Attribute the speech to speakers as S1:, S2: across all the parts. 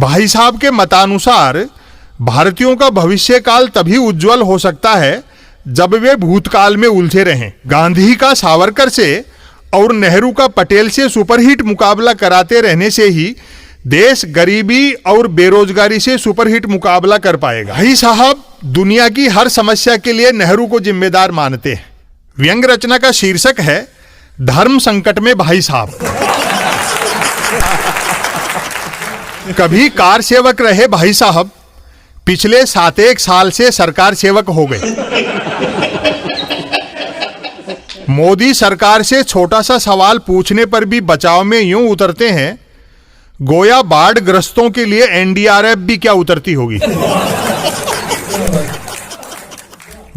S1: भाई साहब के मतानुसार भारतीयों का भविष्य काल तभी उज्जवल हो सकता है जब वे भूतकाल में उलझे रहें। गांधी का सावरकर से और नेहरू का पटेल से सुपरहिट मुकाबला कराते रहने से ही देश गरीबी और बेरोजगारी से सुपरहिट मुकाबला कर पाएगा। भाई साहब दुनिया की हर समस्या के लिए नेहरू को जिम्मेदार मानते हैं। व्यंग रचना का शीर्षक है धर्म संकट में भाई साहब। कभी कार सेवक रहे भाई साहब, पिछले 7 साल से सरकार सेवक हो गए। मोदी सरकार से छोटा सा सवाल पूछने पर भी बचाव में यूं उतरते हैं गोया बाढ़ ग्रस्तों के लिए एनडीआरएफ भी क्या उतरती होगी।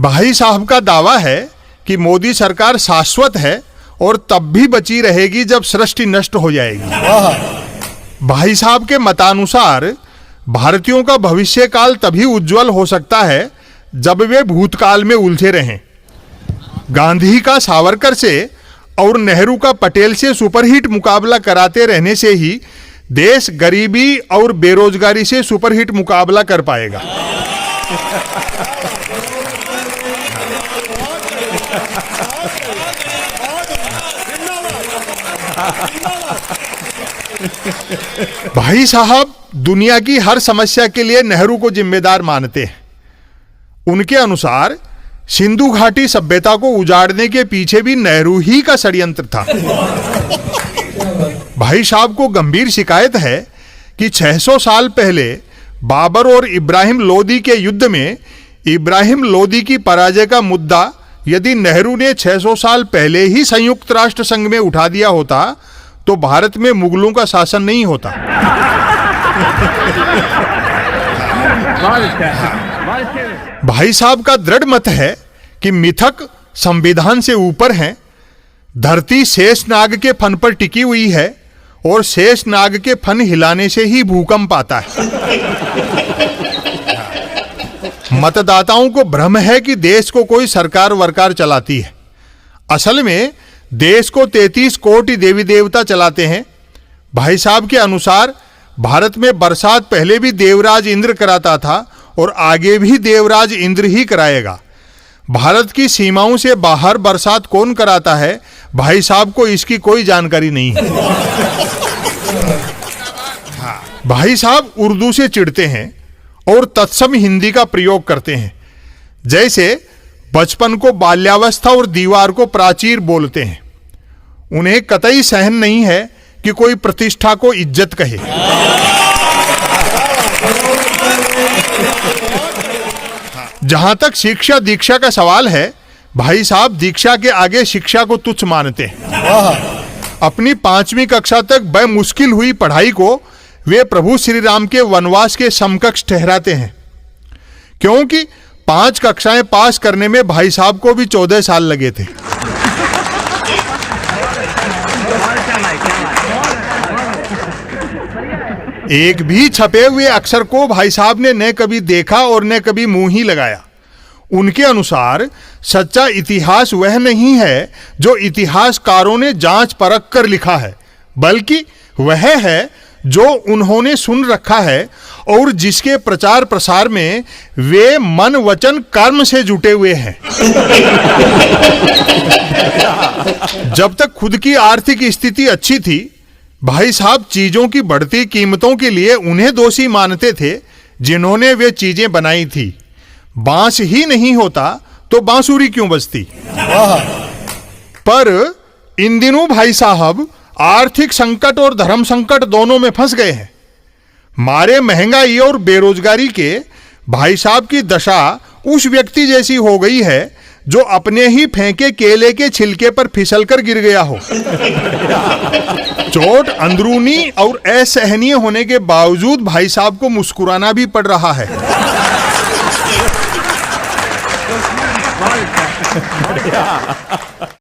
S1: भाई साहब का दावा है कि मोदी सरकार शाश्वत है और तब भी बची रहेगी जब सृष्टि नष्ट हो जाएगी। भाई साहब के मतानुसार भारतीयों का भविष्य काल तभी उज्जवल हो सकता है जब वे भूतकाल में उलझे रहें। गांधी का सावरकर से और नेहरू का पटेल से सुपरहिट मुकाबला कराते रहने से ही देश गरीबी और बेरोजगारी से सुपरहिट मुकाबला कर पाएगा। भाई साहब दुनिया की हर समस्या के लिए नेहरू को जिम्मेदार मानते हैं। उनके अनुसार सिंधु घाटी सभ्यता को उजाड़ने के पीछे भी नेहरू ही का षड्यंत्र था। भाई साहब को गंभीर शिकायत है कि 600 साल पहले बाबर और इब्राहिम लोदी के युद्ध में इब्राहिम लोदी की पराजय का मुद्दा यदि नेहरू ने 600 साल पहले ही संयुक्त राष्ट्र संघ में उठा दिया होता तो भारत में मुगलों का शासन नहीं होता। भाई साहब का दृढ़ मत है कि मिथक संविधान से ऊपर हैं। धरती शेषनाग के फन पर टिकी हुई है और शेषनाग के फन हिलाने से ही भूकंप आता है। मतदाताओं को भ्रम है कि देश को कोई सरकार वरकार चलाती है। असल में देश को 33 कोटि देवी देवता चलाते हैं। भाई साहब के अनुसार भारत में बरसात पहले भी देवराज इंद्र कराता था और आगे भी देवराज इंद्र ही कराएगा। भारत की सीमाओं से बाहर बरसात कौन कराता है, भाई साहब को इसकी कोई जानकारी नहीं है। भाई साहब उर्दू से चिढ़ते हैं और तत्सम हिंदी का प्रयोग करते हैं। जैसे बचपन को बाल्यावस्था और दीवार को प्राचीर बोलते हैं। उन्हें कतई सहन नहीं है कि कोई प्रतिष्ठा को इज्जत कहे। जहां तक शिक्षा दीक्षा का सवाल है, भाई साहब दीक्षा के आगे शिक्षा को तुच्छ मानते हैं। अपनी 5वीं कक्षा तक बेमुश्किल हुई पढ़ाई को वे प्रभु श्री राम के वनवास के समकक्ष ठहराते हैं, क्योंकि 5 कक्षाएं पास करने में भाई साहब को भी 14 साल लगे थे। एक भी छपे हुए अक्षर को भाई साहब ने न कभी देखा और न कभी मुंह ही लगाया। उनके अनुसार सच्चा इतिहास वह नहीं है जो इतिहासकारों ने जांच परख कर लिखा है, बल्कि वह है जो उन्होंने सुन रखा है और जिसके प्रचार प्रसार में वे मन वचन कर्म से जुटे हुए हैं। जब तक खुद की आर्थिक स्थिति अच्छी थी, भाई साहब चीजों की बढ़ती कीमतों के लिए उन्हें दोषी मानते थे जिन्होंने वे चीजें बनाई थी। बांस ही नहीं होता तो बांसुरी क्यों बजती। पर इन दिनों भाई साहब आर्थिक संकट और धर्म संकट दोनों में फंस गए हैं। मारे महंगाई और बेरोजगारी के भाई साहब की दशा उस व्यक्ति जैसी हो गई है जो अपने ही फेंके केले के छिलके पर फिसलकर गिर गया हो। चोट अंदरूनी और असहनीय होने के बावजूद भाई साहब को मुस्कुराना भी पड़ रहा है।